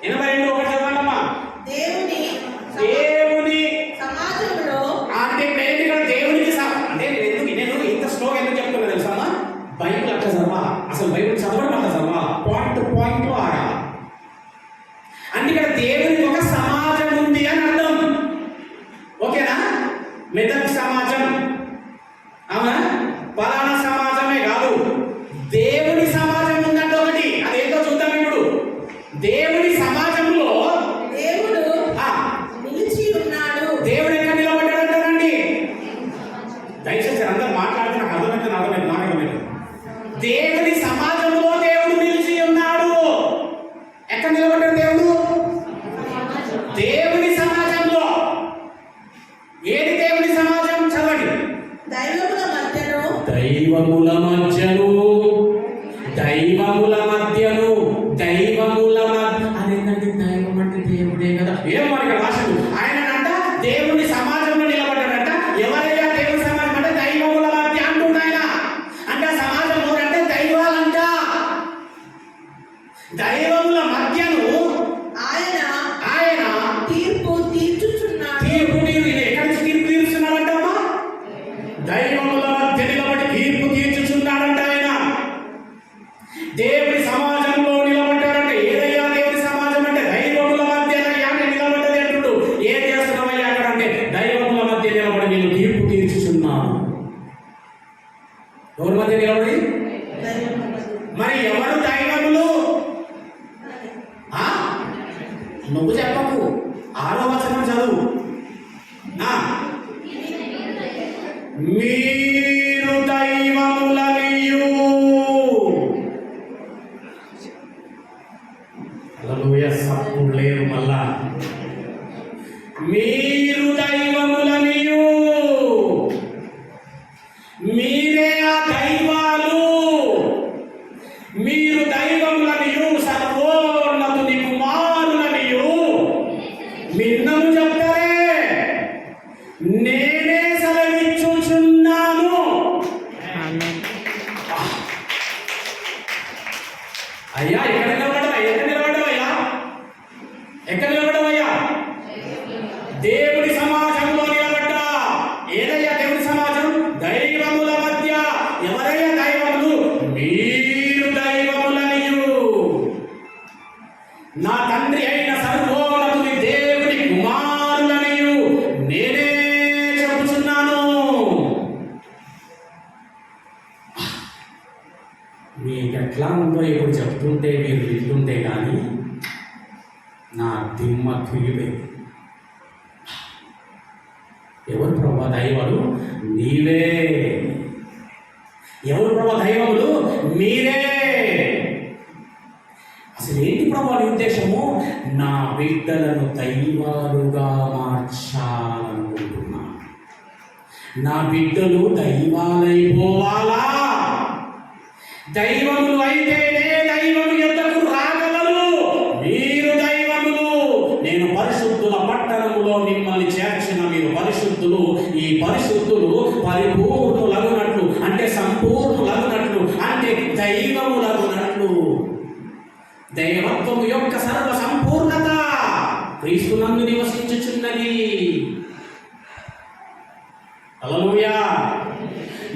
82 ఒకటి చదవండమ్మా. దేవుని సమాజంలో అంటే ఇక్కడ దేవునికి అంటే నేను ఇంత స్లోగా ఎందుకు చెప్తున్నా తెలుసా? బైబిల్ అట్లా చదవాలా, అసలు బైబిల్ చదవడం అట్లా చదవాలా, పాయింట్ టు పాయింట్ లో ఆడాలి. అంటే ఇక్కడ దేవునికి ఒక సమాజం ఉంది అని అర్థం. ఓకేనా? మెదక్ సమాజం, అవునా? పలానా సమాజమే కాదు, దేవుని సమాజం ఉందంటే ఒకటి. అదేంటో చూద్దాం ఇప్పుడు. దేవుని సమాజంలో దేవుడు నిలిచి ఉన్నాడు. దేవుడు ఎక్కడ నిలబడ్డాడంటారండి? దయచేసి అందరూ మాట్లాడితే నాకు అర్థమైంది. దేవుని సమాజంలో దేవుడు నిలిచి ఉన్నాడు. ఎక్కడ నిలబడ్డాడు దేవుడు? దేవుని సమాజంలో. ఏది దేవుని సమాజం? చదవండి. దైవముల మధ్యను, దైవముల మధ్యను, దైవముల మధ్యను, దైవముల మధ్య అదేంటంటే దైవం అంటే దేవుడే కదా. ఏం మరి ఇక్కడ రాశాడు ఆయన అంట దేవుని సమాజంలో నిలబడ్డాడంట. ఎవరైనా దేవుని సమాజం అంటే దైవముల మధ్య అంటుండ ఆయన. అంటే సమాజంలో అంటే దైవాలంట. దైవముల మధ్యను ఆయన తీర్పు తీర్చుచున్నాడు. తీర్పు ఎక్కడి నుంచి తీర్పు తీర్చున్నాడంటమ్మా? దైవముల మధ్య నిలబడి తీర్పు తీర్చుచున్నాడంట ఆయన. దేవుని సమాజంలో నిలబడ్డాడంటే ఏదయ్యా దేవుని సమాజం అంటే? దైవముల మధ్య నిలబడ్డది అంటుడు. ఏం చేస్తున్నావయ్యా అక్కడ అంటే? దైవముల మధ్య నిలబడి నేను తీర్పు తీర్చుచున్నాను. ఎవరి మధ్య నిలబడి? మరి ఎవరు దైవములు? నువ్వు చెప్పకు, 6వ వచనం చదువు. మీరు దైవములనియు. హల్లెలూయా. సప్పుడు లేరు మళ్ళా. మీరు దైవములనియు, మీరే ఆ దైవాలు. మీరు దైవములనియు, సర్వోన్నతుని కుమారులనియు మిన్నము చెప్తారే, నేనే సెలవిచ్చుచున్నాను. ఆమేన్. అయ్యా ఎక్కడ నిలబడవా? ఎక్కడ నిలబడవయ్యా? ఎక్కడ నిలబడవయ్యా? దేవుడి సమాజంలో నిలబడ్డా. ఏదయ్యా దేవుడి సమాజం? దైవముల మధ్య. ఎవరయ్యా దైవములు? మీరు దైవములనియు, నా తండ్రి అయిన సర్వోన్నతుని దేవుని కుమారులనియు నేనే చెబుతున్నాను. మీకు ఎట్లా ఉందో ఇప్పుడు చెప్తుంటే మీరు వింటుంటే కానీ నా దిమ్మ తిరిగిపోయింది. ఎవరు ప్రభా దైవాలు? నీవే. ఎవరు ప్రభా దైవములు? మీరే. అసలు ఏంటి ప్రభా నీ ఉద్దేశము? నా బిడ్డలను దైవాలుగా మార్చాలనుకుంటున్నా. నా బిడ్డలు దైవాలైపోవాలా? దైవములు అయితేనే దైవము యొద్దకు రాగలరు. మీరు దైవములు. నేను పరిశుద్ధుల పట్టణములో మిమ్మల్ని చేర్చిన మీరు పరిశుద్ధులు. ఈ పరిశుద్ధులు పరిపూర్ణులగునట్లు అంటే సంపూర్ణులగునట్లు అంటే దైవములగునట్లు. దైవత్వము యొక్క సర్వ సంపూర్ణత క్రీస్తునందు నివసించుచున్నది. హల్లెలూయా.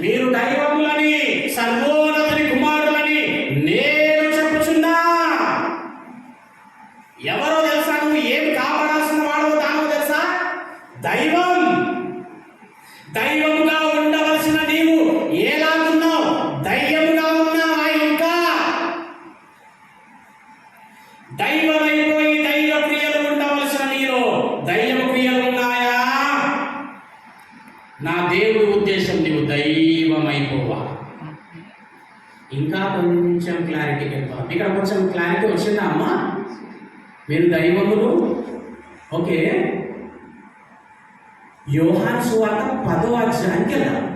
మీరు దైవములని, సర్వోన్నతుని కుమారులని నేను చెప్పుచున్నా. ఎవరో తెలుసా? నువ్వు ఏమి కాపాడాల్సిన వాడో దానో తెలుసా? దైవం. దైవముగా ఉండవలసిన నీవు ఎలాగున్నావు? దయ్యముగా ఉన్నావా? ఇంకా దైవమైపోయి దైవ క్రియలు ఉండవలసిన నీలో దయ్యం నా దేవుడి ఉద్దేశం నీవు దైవమైపోవా. ఇంకా కొంచెం క్లారిటీకి వెళ్తాం. ఇక్కడ కొంచెం క్లారిటీ వచ్చిందా అమ్మా? మీరు దైవములు. ఓకే, యోహాను సువార్త 10వ అధ్యాయానికి వెళ్దాం.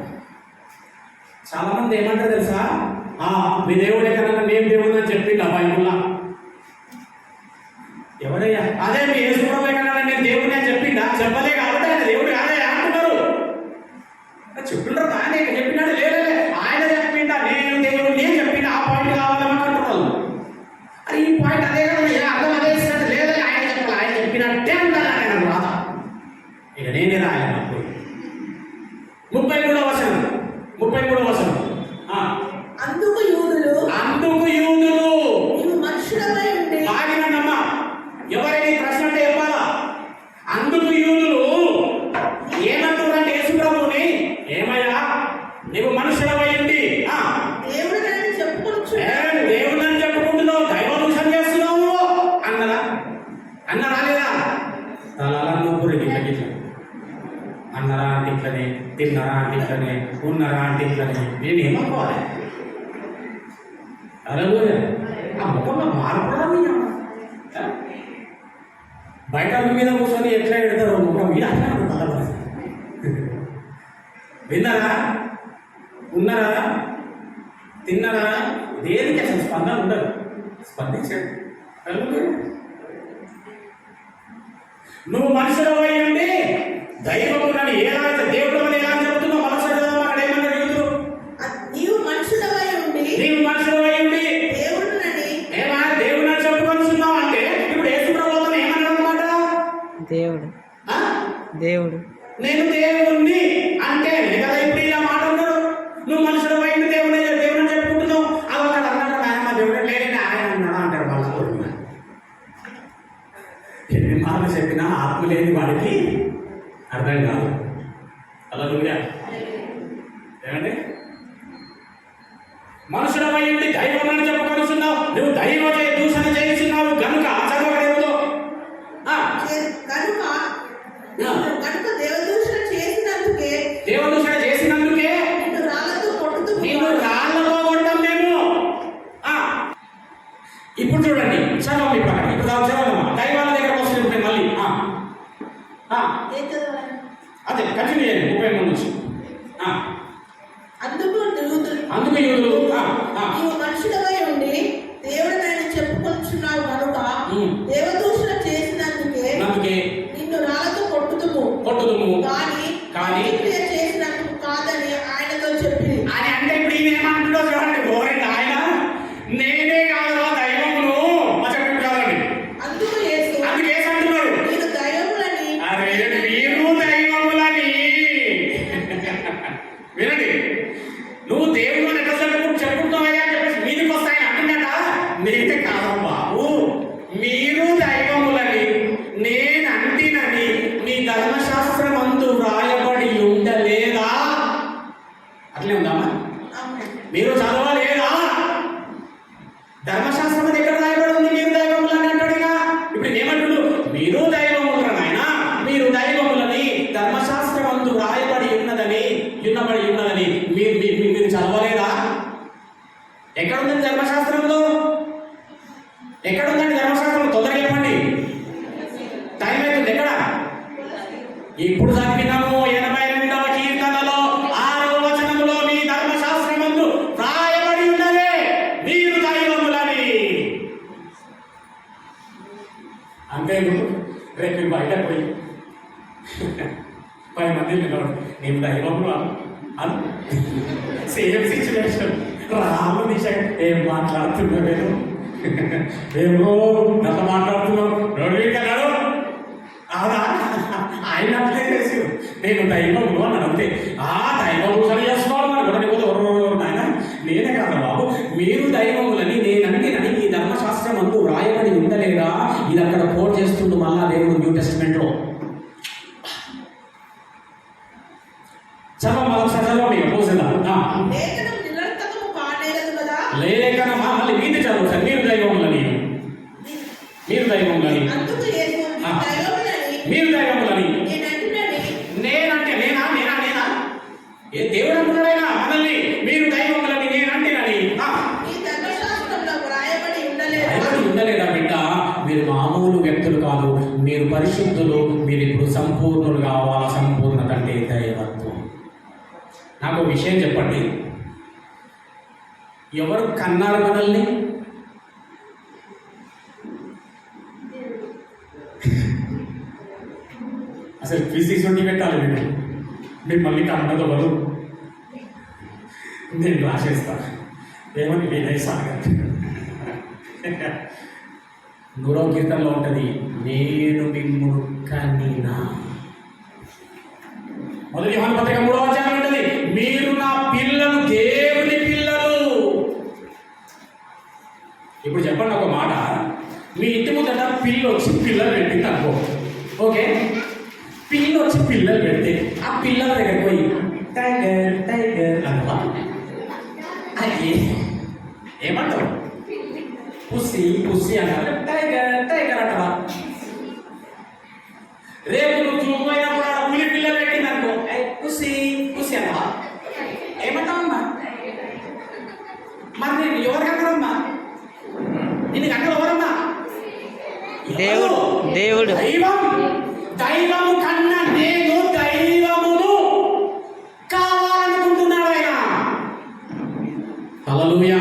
చాలా మంది ఏమంటారు తెలుసా? మీ దేవుడే కన్నా నేను దేవుడు అని చెప్పిండు బైబుల్లా. ఎవరయ్యా? అదే మీ యేసుప్రభువే కన్నా నేను దేవుడిని అని చెప్పిండా? చెప్పలే కాబట్టి ఆయన దేవుడు కాదే అంటున్నారు. చెప్పిండ్రు కానీ చెప్పినాడు. లేదే ఆయన చెప్పిండా నేను దేవుడిని అని చెప్పిండా? ఆ పాయింట్ కావాలనుకుంటున్నారు. అది ఈ పాయింట్ అదే కదా, అర్థం అదే ఇస్తాడు. లేదే ఆయన చెప్పాలి, ఆయన చెప్పినట్టే అంటారు. ఆయన రాత ఇక నేనే రాయాలి. 33వ వచనం. అందుకు యూదులు నీవు మనుషుడవై ఉండి ఆగినమ్మా. ఎవరైనా ఈ ప్రశ్న అంటే చెప్పాలా? అందుకు యూదులు ఏమంటున్నారంటే యేసుప్రభువుని, ఏమయ్యా నీవు మనుషుడవై ఉండి దేవుడని చెప్పుకొనుచున్నావు, దేవుడని చెప్పుకుంటున్నావు, దైవదూషణ చేస్తున్నావు అన్నరా లేదా? తలలా నొప్పురు గిట్ల అన్నరా అంటే ఇట్లనే, తిన్నరా అంటే ఇట్లనే, ఉన్నరా అంటే ఇట్లనే. నేను ఏమనుకోవాలి? అలాగే ఆ ముఖంలో మార్పడాలి. బయట మీద కూర్చొని ఎట్లా పెడతారు ముఖం మీద అట్లా. విన్నారా? ఉన్నారా? తిన్నారా? దేనికి అసలు స్పందన ఉండదు. స్పందించండి. నువ్వు మనుషులు అయ్యండి దైవములని ఎలా దేవుడు అని ఎలా చెప్తున్నావు? మనసు అక్కడ ఏమన్నా యూదులు నీవు మనుషుడవై ఉండి దేవుడునని ఏమా దేవుడు చెప్పుకొనిస్తున్నావు అంటే ఇప్పుడు యేసుప్రభువుతో ఏమన్నారన్నమాట? దేవుడు నేను దేవుణ్ణి అంటే కదా ఇప్పుడు ఇలా మాట అన్నాడు. నువ్వు మనుషుడు అయ్యింది దేవుడు చెప్పుకుంటున్నావు. అది ఒకటి అన్నాడు, ఆయన దేవుడు లేని ఆయన అన్నాడు అంటారు. వాళ్ళు ఎన్ని మాటలు చెప్పినా ఆత్మ లేని వాడికి అర్థం కాదు. అలా ఏమండి? మనుషుడమై ఉండి దైవం అని చెప్పుకొనిస్తున్నావు. నువ్వు దైవ దూషణ చేస్తున్నావు కనుక చదవగలవులో కనుక దేవదూషణ చేసినందుకే నిన్ను రాళ్లతో కొట్టం మేము. ఇప్పుడు చూడండి, చదవండి. ఇప్పుడు చదవమ్మా. దైవాల దగ్గర వస్తుంది మళ్ళీ. అదే కంటిన్యూ చేయండి 33 నుంచి. అందుకు యూదులు నీవు మనుషుడవై ఉండి దేవుడని చెప్పుకొనుచున్నావు కనుక దేవదూషణ చేసినందుకే నిన్ను రాళ్లతో కొట్టుదుము కానీ క్రియ చేసినందుకు కాదని ఆయనతో చెప్పింది. అని అంటే ఇప్పుడు ఈయన ఏమంటున్నాడు చూడండి. గోరెంట్ ఆయన నేనే కాదు దైవములు చెప్పండి కాదండి. అందుకు యేసు అంటున్నాడు మీరు దైవములని. మీరు దైవములని వినండి. నువ్వు దేవుడు అని ఎట్లా చెప్పుకుంటున్నావయ్యా అని చెప్పేసి మీదికి వస్తాయని అంటున్నట. నేనే కాదు బాబు, మీరు దైవములని నేను అంటినని మీ ధర్మశాస్త్రం అందు వ్రాయబడి ఉండలేదా? అట్లే ఉందామా? మీరు చదవలేదా? ధర్మశాస్త్రం అది ఎక్కడ రాయబడి ఉంది? మీరు దైవములని అంటాడుగా. ఇప్పుడు ఏమంటుడు? మీరు దైవములు నాయన, మీరు దైవములని ధర్మశాస్త్రం అందు రాయబడి ఉన్నదని మీరు చదవలేదా? ఎక్కడుందండి ధర్మశాస్త్రంలో? ఎక్కడుందండి ధర్మశాస్త్రం? తొందరగా చెప్పండి, టైం అవుతుంది. ఎక్కడ? ఇప్పుడు చదివినాము 82వ కీర్తనలో 6వ వచనములో మీ ధర్మశాస్త్రమందు రాయబడి ఉన్నదే మీరు దైవములని. అంతే. రేపు బయట పోయి 10 మంది నిలబడి నేను దైవములు అను. Same situation. రాముని ఏం మాట్లాడుతున్నావు? నేను ఏమో నల్ల మాట్లాడుతున్నావు. అన్నాడు ఆయన అట్లే చేసి నేను దైవములు అన్నాడు. అంతే. దైవము సరి చేస్తున్నాడు మరి కూడా ఆయన నేనే కాదు బాబు, మీరు దైవములని నేనంటినని ఈ ధర్మశాస్త్రం అంటూ రాయబడి ఉండలేదా? ఇది అక్కడ కోట్ చేస్తుండు మళ్ళా దేవుడు న్యూ టెస్టిమెంట్ లో. లేఖనమా మళ్ళీ మీది చదువు సార్. మీరు దైవములని మీరు దైవములని మీరు దైవములని నేనంటే నేనా నేనా నేనా ఏ దేవుడు అంటున్నాడైనా మనల్ని మీరు దైవములని నేను అంటేనని ఈ ధర్మశాస్త్రంలో వ్రాయబడి ఉండలేదు. ఉండలేదా బిడ్డ? మీరు మామూలు వ్యక్తులు కాదు, మీరు పరిశుద్ధులు. మీరు ఇప్పుడు సంపూర్ణులు కావాలా. సంపూర్ణత అంటే దైవత్వం. నాకు ఒక విషయం చెప్పండి, ఎవరు కన్నారు మనల్ని? అసలు ఫిజిక్స్ వంటి పెట్టాలి మీరు మిమ్మల్ని కన్నది ఎవరు? నేను రాసేస్తాను ఏమని వినయసాగర్ 100వ కీర్తనలో ఉంటుంది, నేను మిమ్మును కనినా. మొదటి యోహాను పత్రిక 3వ అధ్యాయం ఉంటుంది, మీరు నా పిల్లలు, దేవుని పిల్లలు. ఇప్పుడు చెప్పండి ఒక మాట, మీ ఇంటి ముందట పిల్లి వచ్చి పిల్లలు పెట్టింది అనుకో, ఓకే? పిల్లి వచ్చి పిల్లలు పెడితే ఆ పిల్లల దగ్గర పోయి టైగర్ టైగర్ అనుకో, అది ఏమంటావు? పుస్సి పుస్సి అంటారు, టైగర్ టైగర్ అంటావా? రేపు నువ్వు చూపోయినప్పుడు ఆ పులి పిల్లలు పెట్టింది అనుకో, పుస్సి పుస్సి అంటావా? ఏమంటావమ్మా? మరి నేను ఎవరికన్నారమ్మా? నిన్ను కన్నా ఎవరమ్మా? దేవుడు దేవుడు దైవము కన్నా నేను దైవమును కావాలనుకుంటున్నాడు ఆయన. హల్లెలూయా.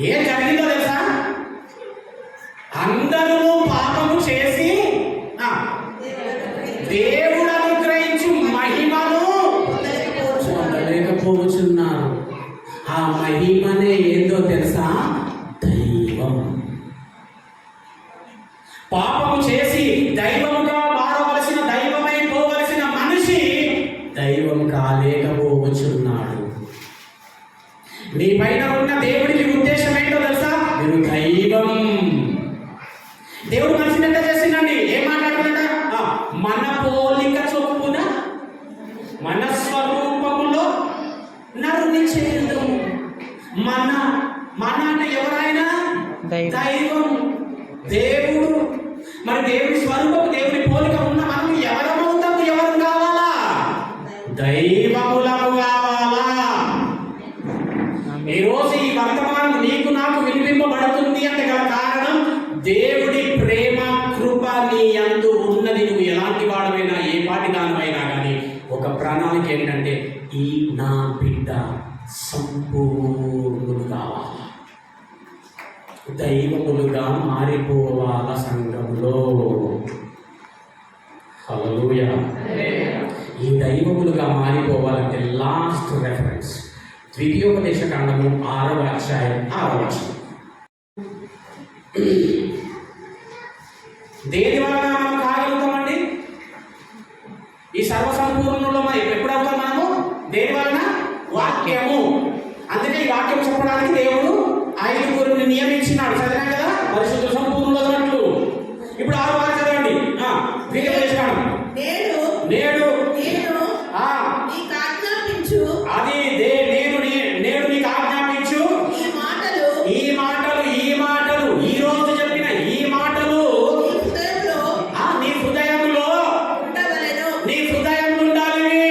ఏం జరిగిందో తెలుసా? అందరూ పాపము చేసి దేవుడు అనుగ్రహించు మహిమను పొందలేకపోతున్నారు. ఆ మహిమనే ఏందో తెలుసా? దైవం. పాపము చేసి దైవముగా మారవలసిన, దైవమై పోవలసిన మనిషి దైవం కాలేకపోవచ్చున్నాడు. నీ పైన ఉన్న దేవుడికి ఉద్దేశం ఏంటో తెలుసా? మీరు దైవం. దేవుడు మనిషిని ఎంత చేసిందండి? ఏం మాట్లాడుతున్నాడా? మన పోలిక చొప్పున మన స్వరూపములో నరుని చేద్దాము. మన మన అంటే ఎవరైనా దైవం, దేవుడు. మరి దేవుని స్వరూపము, దేవుని పోలిక ఉన్న మనం ఎవరమవుతాము? ఎవరు కావాలా? దైవములము కావాలా? ఈ రోజు ఈ వర్తమానం నీకు నాకు వినిపింపబడుతుంది అంటే గల కారణం దేవుడి ప్రేమ, కృప నీ యందు ఉన్నది. నువ్వు ఎలాంటి వాడమైనా, ఏ పాటి దానివైనా కానీ ఒక ప్రణాళిక ఏంటంటే, ఈ నా బిడ్డ సంపూర్ణుడు కావాలా, దైవములుగా మారిపోవాల సంఘంలో. హల్లెలూయా. ఈ దైవములుగా మారిపోవాలంటే లాస్ట్ రెఫరెన్స్ ద్వితీయోపదేశ కాండము 6వ అధ్యాయం 6వ వచనం. దేని వలన మనం కాగలుగుతామండి? ఈ సర్వసంపూర్ణులో ఎప్పుడు అవుతాం మనము? దేని వలన? వాక్యము. అందుకే ఈ వాక్యం చెప్పడానికి దేవుడు 5గురిని నియమించినాడు. చదివాం కదా, పరిశుద్ధ సంపూర్ణులు అన్నట్లు. ఇప్పుడు 6వ వాక్యం చదవండి. ద్వితీయోపదేశ కాండం. నేడు నీకు ఆజ్ఞాపించు, అది నేడు నీకు ఆజ్ఞాపించు ఈ మాటలు ఈ రోజు చెప్పిన ఈ మాటలు నీ హృదయంలో ఉండాలి.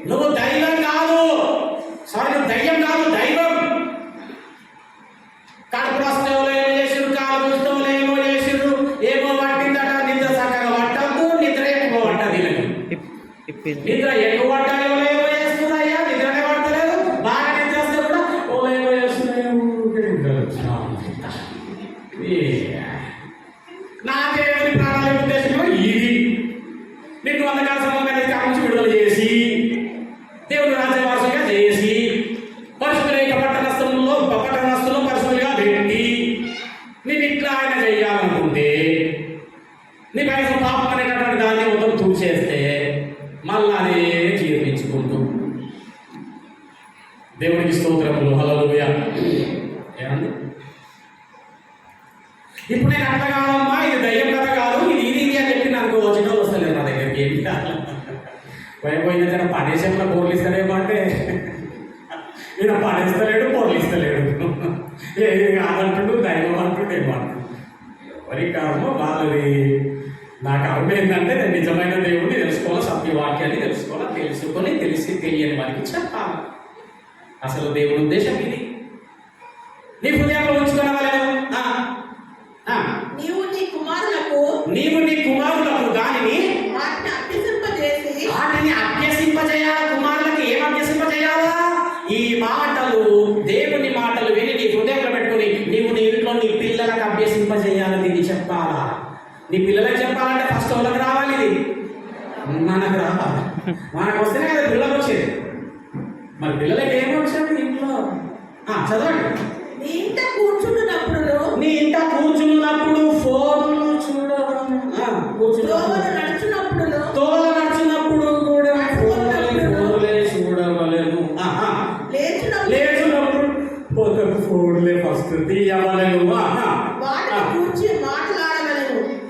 నువ్వు దైవం కాదు, నువ్వు దయ్యం కాదు, దైవం. కడుపు రాష్ట్రంలో ఏమో చేసిరు, కాలు పుస్తకంలో ఏమో చేసిరు, ఏమో పట్టిందట. నిద్ర చక్కగా పట్టద్దు, నిద్ర ఎక్కువ పట్టదు. నిద్ర ఎక్కువ పట్టాలి, ఏమో చేస్తున్నాయ్యా, నిద్రనే పడతలేదు. బాగా నిద్ర వస్తే కూడా ఏమో చేస్తున్నాయి. నా దేవుని ప్రాణాలకు ఉద్దేశం ఇది. నిన్ను అంధకార సంబంధమైన కాంక్ష విడుదల చేసి దేవుని రాజ్యవాసులుగా చేసి పరిశుద్ధ పట్టణస్థుల్లో పరిశుద్ధులుగా పెట్టి నేను ఇట్లా ఆయన చేయాలనుకుంటే నీ పైన పాపం అనేటటువంటి దాన్ని మొత్తం చూసేస్తే మళ్ళా అదే జీర్ణించుకుంటూ దేవునికి స్తోత్రములు. హల్లెలూయా. ఏమండి? ఇప్పుడు నేను అట్లా కాదమ్మా, ఇది దయ్యం కథ కాదు, ఇది అని చెప్పి నాకు వచ్చిన వస్తలేదు నా దగ్గరికి. ఏమి కాదు, పోయిన జన పడేసేమన్నా బోర్లు ఇస్తలేమో అంటే ఈయన పడేస్తలేడు, బోర్లు ఇస్తలేడు. ఏది కాదంటుడు, దైవం అంటుండు, ఏమంటుండు. ఎవరి కారణమో వాళ్ళది. నాకు అర్థం ఏంటంటే నేను నిజమైన దేవుడిని తెలుసుకోవాలి, సత్యవాక్యాన్ని తెలుసుకోవాలి, తెలుసుకొని తెలిసి తెలియని వారికి చెప్పాలి. అసలు దేవుడి ఉద్దేశం ఇది. నీ హృదయంలో ఉంచుకునే వాళ్ళను నీవు నీ కుమారులకు దానిని అభ్యసింపజేయాలి. కుమారులకు ఏం అభ్యసింపజేయాలా? ఈ మాటలు, దేవుని మాటలు విని నీ హృదయంలో పెట్టుకుని నీవు నీ ఇంట్లో నీ పిల్లలకు అభ్యసింపజేయాలి. దీన్ని చెప్పాలా? నీ పిల్లలకు చెప్పాలంటే ఫస్ట్ వాళ్ళకి రావాలి, ఇది మనకు రావాలి. మనకు వస్తేనే కదా పిల్లలకు వచ్చేది. మరి పిల్లలకి ఏం వచ్చాడు ఇంట్లో? చదవండి. నీ ఇంట కూర్చున్నప్పుడు ఫోన్లు చూడడం, తోల నడుచున్నప్పుడు కూడా ఫోన్లే చూడవలేను. లేచినప్పుడు ఫోన్లే ఫస్ట్ తీయవలేను.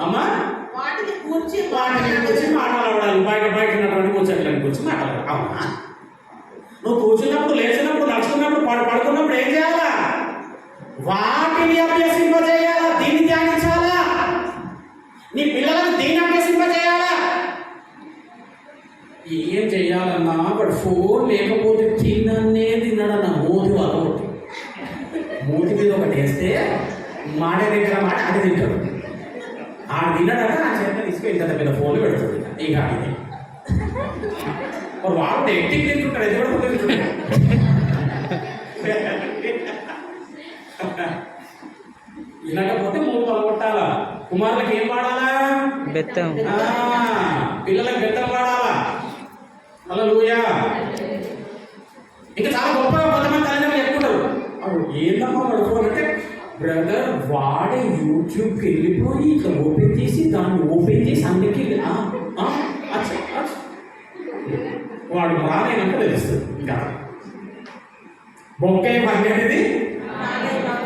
అమ్మా వాటిని కూర్చి మాట్లాడాలి. బయట ఉన్నటువంటి కూర్చోట్లని కూర్చి మాట్లాడాలి. అవునా? నువ్వు కూర్చున్నప్పుడు, లేచినప్పుడు, నడుచుకున్నప్పుడు, పడుకున్నప్పుడు ఏం చేయాలా? వాటిని అభ్యసింపజేయాలా? దీన్ని ధ్యానించాలా? నీ పిల్లలకు దీన్ని అభ్యసింపజేయాలా? ఏం చెయ్యాలన్నా వాడు ఫోన్ లేకపోతే తినడన్నా మూతి అలవాటు. మూతి మీద ఒకటి వేస్తే మాట దగ్గర మాట అది తింటాడు. ఆడు తిన్నాడట నా చేత తీసుకుని ఇంత పెద్ద ఫోన్లు పెడుతుంది. ఇక ఇది వాడు ఎట్టికి తింటుంటాడు, ఎది కూడా తింటుంటాడు. ఇలాగపోతే మూడు పలగొట్టాలా? కుమారులకు ఏం వాడాలా? బెత్తం. పిల్లలకు బెత్తం వాడాలా? హల్లెలూయా. ఇంకా చాలా గొప్పగా కొంతమంది తల్లిదండ్రులు చెప్పుకుంటారు, ఏందమ్మా వాడు ఫోన్ అంటే, బ్రదర్ వాడే యూట్యూబ్కి వెళ్ళిపోయి ఇట్లా ఓపెన్ చేసి అందుకే వాడు రాలేనంక తెలుస్తుంది. ఇంకా బొక్కే పని అనేది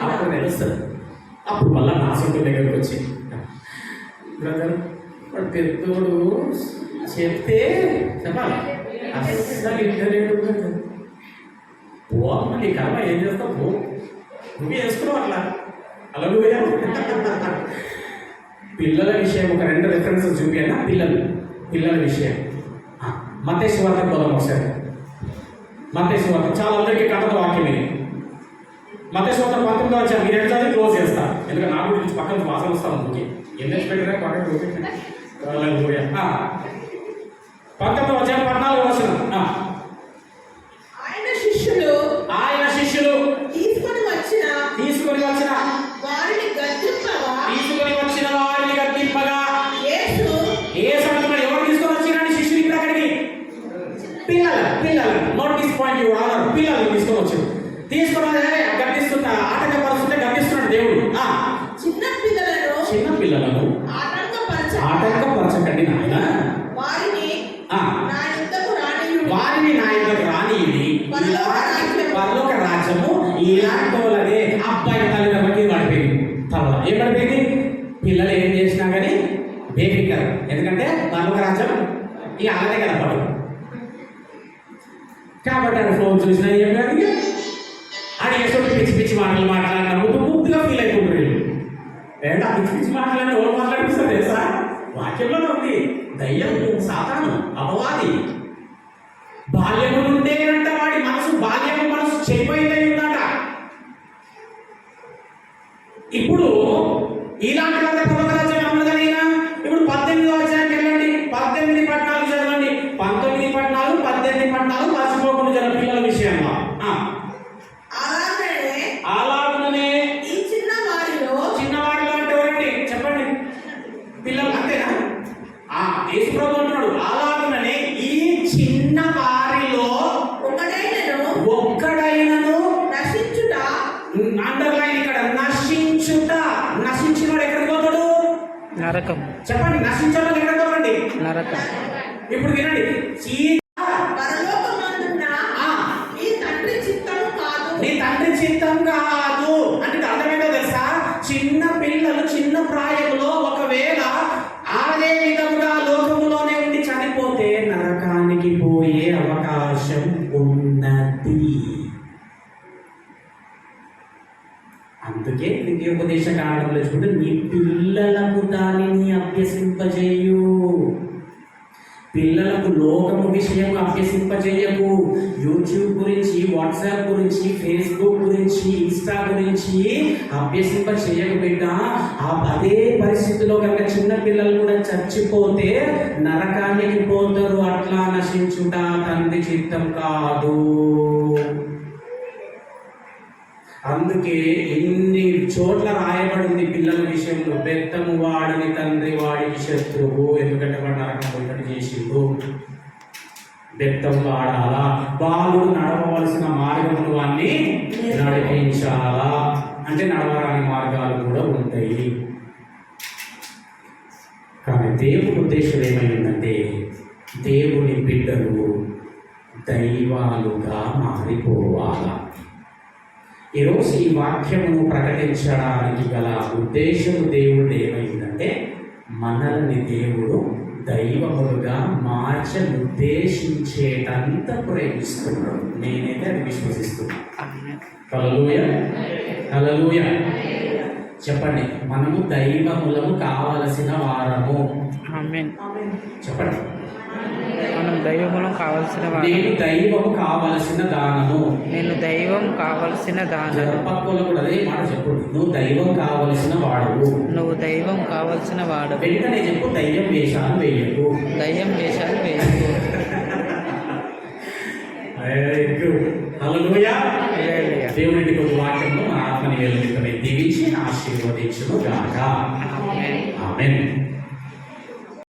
అప్పుడు తెలుస్తుంది. అప్పుడు మళ్ళీ నా సొంత దగ్గరకు వచ్చి, బ్రదర్ వాడు పెద్దోడు చెప్తే చెప్పాలి, అస్సలు ఇంటర్వ్యూ పో అమ్మ, నీ కర్మ ఏం చేస్తావు పో, నువ్వు వేసుకున్నావు అట్లా. అలా పిల్లల విషయం ఒక 2 రెఫరెన్సెస్ చూపియన్నా. పిల్లల విషయం మత్తయి సువార్త పోదాం ఒకసారి. మత్తయి సువార్త చాలా అందరికీ కథల వాక్యం ఇది. మత్తయి సువార్త 19వ అధ్యాయం. మీరు ఎంత క్లోజ్ చేస్తా, ఎందుకంటే నా గురించి పక్కన వాసన వస్తాను. అందుకే ఎందుకు పెట్టినా పక్కన 19వ అధ్యాయం 14వ వచనం. ఆయన శిష్యులు తీసుకొని వచ్చిన వారిని గద్దింపగా యేసు అంటున్నాడు, ఎవరు తీసుకొని వచ్చినాడు శిష్యులు ఇప్పుడు అక్కడికి? పిల్లలు. Not this point you honour. పిల్లలు తీసుకొని వచ్చాడు. తీసుకొని గద్దిస్తున్నా, ఆటంకపరుస్తుంటే గద్దిస్తున్నాడు దేవుడు. చిన్న పిల్లలను ఆటంకపరచకండి నాయన, వారిని నా యొద్దకు రానియుడి, పరలోక రాజ్యము ఇలాంటి వాళ్ళదే. అబ్బాయి తల్లిదండ్రులకి పడిపోయింది తల. ఏం పడిపోయింది? పిల్లలు ఏం చేసినా కానీ బేబీ కదా, ఎందుకంటే పరలోక రాజ్యం ఇక అలాగే కదా పడు. కాబట్టి ఆయన ఫోన్ చూసినా ఏం కాదు, అది ఎటువంటి పిచ్చి మాటలు మాట్లాడినప్పుడు పూర్తిగా ఫీల్ అయిపోతుంది. ఏంటా పిచ్చి మాటలని ఎవరు మాట్లాడిస్తారు తెలుసా? వాక్యంలోనే ఉంది. దయ్యం, సాతాను, అపవాది. బాల్యము నుండేనంట వాడి మనసు, బాల్యము మనసు చెడిపోయిందై ఉందట. ఇప్పుడు ఇలాంటి వాళ్ళ పర్వతరాజ్యం అమ్మదనైనా ఇప్పుడు 18వ అధ్యాయానికి వెళ్ళండి. 18:14 చదవండి. 19:14, 18:14 మర్చిపోకుండా జర పిల్లల విషయంలో. అలాగనే ఈ చిన్నవారిలో అంటే ఎవరండి చెప్పండి? పిల్లలు అంతేనా? యేసుప్రభు అంటున్నాడు, అలాగనే ఈ చిన్న వారిలో ఒక్కడైనను నశించుట. అండర్లైన్ ఇక్కడ, నశించుట. నశించినోడు ఎక్కడికి పోతాడు? నరకం. చెప్పండి, నశించడం ఎక్కడికి పోతాడండి? నరకం. ఇప్పుడు వినండి, పరలోకమందున్న నీ తండ్రి చిత్తం కాదు అంటే అర్థమేంటో తెలుసా? చిన్న పిల్లలు చిన్న ప్రాయంలో ఒకవేళ అదే విధంగా లోకములోనే ఉండి చనిపోతే నరకానికి పోయే అవకాశం ఉన్నది. అందుకే ద్వితీయోపదేశ కాండంలో చూసుకుంటే నీ పిల్లలకు దానిని అభ్యసింపజేయు. పిల్లలకు లోకము విషయం అభ్యసింపజేయకు. యూట్యూబ్ గురించి, వాట్సాప్ గురించి, ఫేస్బుక్ గురించి, ఇన్స్టా గురించి అభ్యసింపజేయకు బిడ్డ. అదే పరిస్థితిలో కనుక చిన్న పిల్లలు కూడా చచ్చిపోతే నరకానికి పోతారు. అట్లా నశించుట తండ్రి చిత్తం కాదు. అందుకే ఎన్ని చోట్ల రాయబడింది పిల్లల విషయంలో, బెత్తము వాడిని తండ్రి వాడికి శత్రువు, ఎందుకంటే వాడు నరకం ఒకటి చేసిండు. బెత్తం వాడాలా, బాలుడు నడవవలసిన మార్గములు అన్ని నడిపించాలా, అంటే నడవరాని మార్గాలు కూడా ఉంటాయి. కానీ దేవుని ఉద్దేశం ఏమైందంటే దేవుని బిడ్డలు దైవాలుగా మారిపోవాలా. ఈరోజు ఈ వాక్యమును ప్రకటించడానికి గల ఉద్దేశము దేవుడు ఏమైందంటే మనల్ని దేవుడు దైవములుగా ఉద్దేశించేటంత ప్రేమిస్తున్నాడు. నేనైతే అది విశ్వసిస్తున్నాను. హల్లెలూయా, హల్లెలూయా. చెప్పండి, మనము దైవములము కావలసిన వారము. ఆమేన్. చెప్పండి, మనం దైవములం కావలసిన వారు. నేను దైవము కావలసిన దానము. నేను దైవం కావలసిన దానము. పక్కలో కూడా అదే మాట చెప్పండి, నువ్వు దైవం కావలసిన వాడువు. నువ్వు దైవం కావలసిన వాడు. వెంటనే చెప్పు, దయ్యం వేషాలు వేయకు. దయ్యం వేషాలు వేయకు. హల్లెలూయా. హల్లెలూయా. దేవుని కొద్ది వాక్యంలో మన ఆత్మని దీవించి ఆశీర్వదించును గాక. ఆమేన్. ఆమేన్.